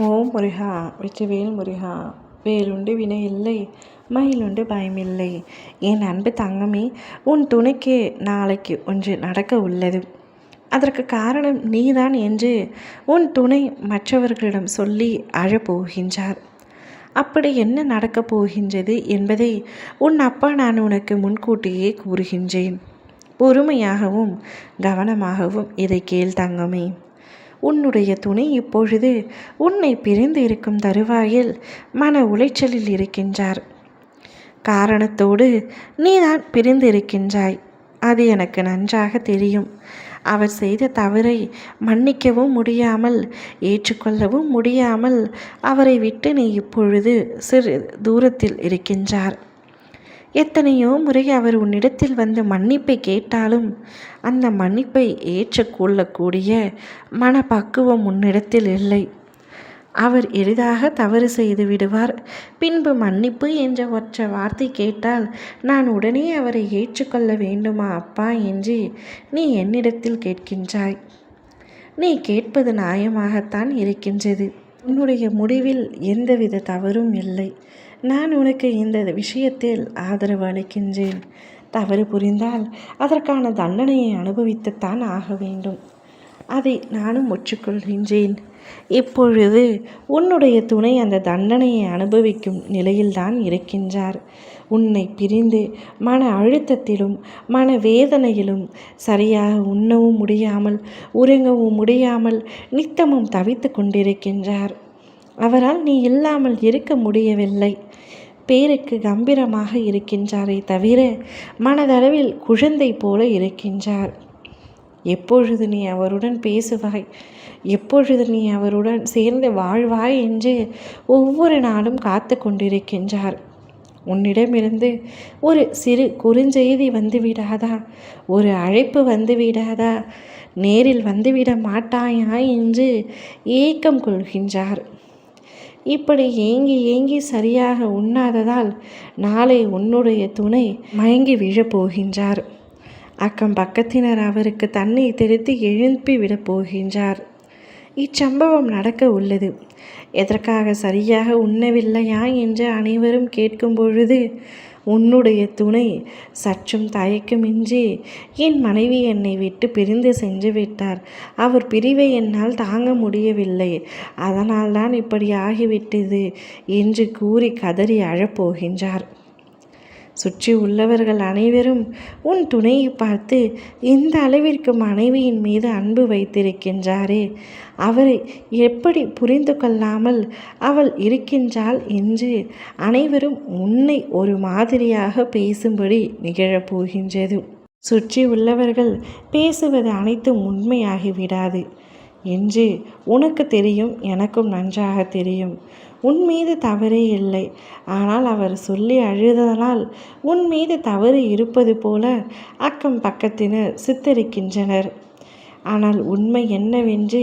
ஓம் முருகா வெற்றிவேல் முருகா. வேலுண்டு வினை இல்லை, மயிலுண்டு பயமில்லை. என் அன்பு தங்கமே, உன் துணைக்கு நாளைக்கு ஒன்று நடக்க உள்ளது. அதற்கு காரணம் நீதான் என்று உன் துணை மற்றவர்களிடம் சொல்லி அழப்போகின்றார். அப்படி என்ன நடக்கப் போகின்றது என்பதை உன் அப்பா நான் உனக்கு முன்கூட்டியே கூறுகின்றேன். பொறுமையாகவும் கவனமாகவும் இதை கேள் தங்கமே. உன்னுடைய துணை இப்பொழுது உன்னை பிரிந்து இருக்கும் தருவாயில் மன உளைச்சலில் இருக்கின்றார். காரணத்தோடு நீதான் பிரிந்து இருக்கின்றாய். அது எனக்கு நன்றாக தெரியும். அவர் செய்த தவறை மன்னிக்கவும் முடியாமல் ஏற்றுக்கொள்ளவும் முடியாமல் அவரை விட்டு நீ இப்பொழுது சிறு தூரத்தில் இருக்கின்றார். எத்தனையோ முறை அவர் உன்னிடத்தில் வந்து மன்னிப்பை கேட்டாலும் அந்த மன்னிப்பை ஏற்றுக்கொள்ளக்கூடிய மனப்பக்குவம் உன்னிடத்தில் இல்லை. அவர் எளிதாக தவறு செய்து விடுவார். பின்பு மன்னிப்பு என்ற ஒற்றை வார்த்தை கேட்டால் நான் உடனே அவரை ஏற்றுக்கொள்ள வேண்டுமா அப்பா என்று நீ என்னிடத்தில் கேட்கின்றாய். நீ கேட்பது நியாயமாகத்தான் இருக்கின்றது. உன்னுடைய முடிவில் எந்தவித தவறும் இல்லை. நான் உனக்கு இந்த விஷயத்தில் ஆதரவு அளிக்கின்றேன். தவறு புரிந்தால் அதற்கான தண்டனையை அனுபவித்துத்தான் ஆக வேண்டும். அதை நானும் ஒற்றுக்கொள்கின்றேன். இப்பொழுது உன்னுடைய துணை அந்த தண்டனையை அனுபவிக்கும் நிலையில்தான் இருக்கின்றார். உன்னை பிரிந்து மன அழுத்தத்திலும் மன வேதனையிலும் சரியாக உண்ணவும் முடியாமல் உறங்கவும் முடியாமல் நித்தமும் தவித்து கொண்டிருக்கின்றார். அவரால் நீ இல்லாமல் இருக்க முடியவில்லை. பேருக்கு கம்பீரமாக இருக்கின்றாரே தவிர மனதளவில் குழந்தை போல இருக்கின்றார். எப்பொழுது நீ அவருடன் பேசுவாய், எப்பொழுது நீ அவருடன் சேர்ந்து வாழ்வாய் என்று ஒவ்வொரு நாளும் காத்து கொண்டிருக்கின்றார். உன்னிடமிருந்து ஒரு சிறு குறுஞ்செய்தி வந்துவிடாதா, ஒரு அழைப்பு வந்துவிடாதா, நேரில் வந்துவிட மாட்டாயா என்று ஏக்கம் கொள்கின்றார். இப்படி ஏங்கி ஏங்கி சரியாக உண்ணாததால் நாளை உன்னுடைய துணை மயங்கி விழப்போகின்றார். அக்கம் பக்கத்தினர் அவருக்கு தண்ணீர் தெளித்து எழுப்பி விடப் போகின்றார். இச்சம்பவம் நடக்க உள்ளது. எதற்காக சரியாக உண்ணவில்லையா என்று அனைவரும் கேட்கும் பொழுது உன்னுடைய துணை சற்றும் தயக்கமின்றி என் மனைவி என்னை விட்டு பிரிந்து சென்று விட்டார், அவர் பிரிவை என்னால் தாங்க முடியவில்லை, அதனால்தான் இப்படி ஆகிவிட்டது என்று கூறி கதறி அழப்போகின்றார். சுற்றி உள்ளவர்கள் அனைவரும் உன் துணையை பார்த்து இந்த அளவிற்கு மனைவியின் மீது அன்பு வைத்திருக்கின்றாரே, அவரை எப்படி புரிந்து கொள்ளாமல் அவள் இருக்கின்றாள் என்று அனைவரும் உன்னை ஒரு மாதிரியாக பேசும்படி நிகழப்போகின்றது. சுற்றி உள்ளவர்கள் பேசுவது அனைத்தும் உண்மையாகிவிடாது என்று உனக்கு தெரியும், எனக்கும் நன்றாக தெரியும். உன் மீது தவறே இல்லை. ஆனால் அவர் சொல்லி அழுததனால் உன் மீது தவறு இருப்பது போல அக்கம் பக்கத்தினர் சித்தரிக்கின்றனர். ஆனால் உண்மை என்னவென்று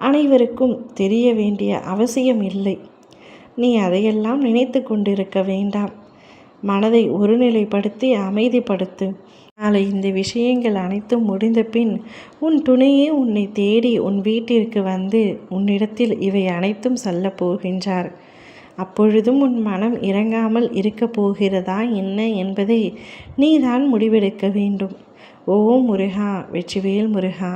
அனைவருக்கும் தெரிய வேண்டிய அவசியம் இல்லை. நீ அதையெல்லாம் நினைத்து கொண்டிருக்க வேண்டாம். மனதை ஒருநிலைப்படுத்தி அமைதிப்படுத்து. நாளை இந்த விஷயங்கள் அனைத்தும் முடிந்த பின் உன் துணையே உன்னை தேடி உன் வீட்டிற்கு வந்து உன்னிடத்தில் இவை அனைத்தும் சொல்ல போகின்றார். அப்பொழுதும் உன் மனம் இறங்காமல் இருக்கப் போகிறதா என்ன என்பதை நீதான் முடிவெடுக்க வேண்டும். ஓம் முருகா வெற்றிவேல் முருகா.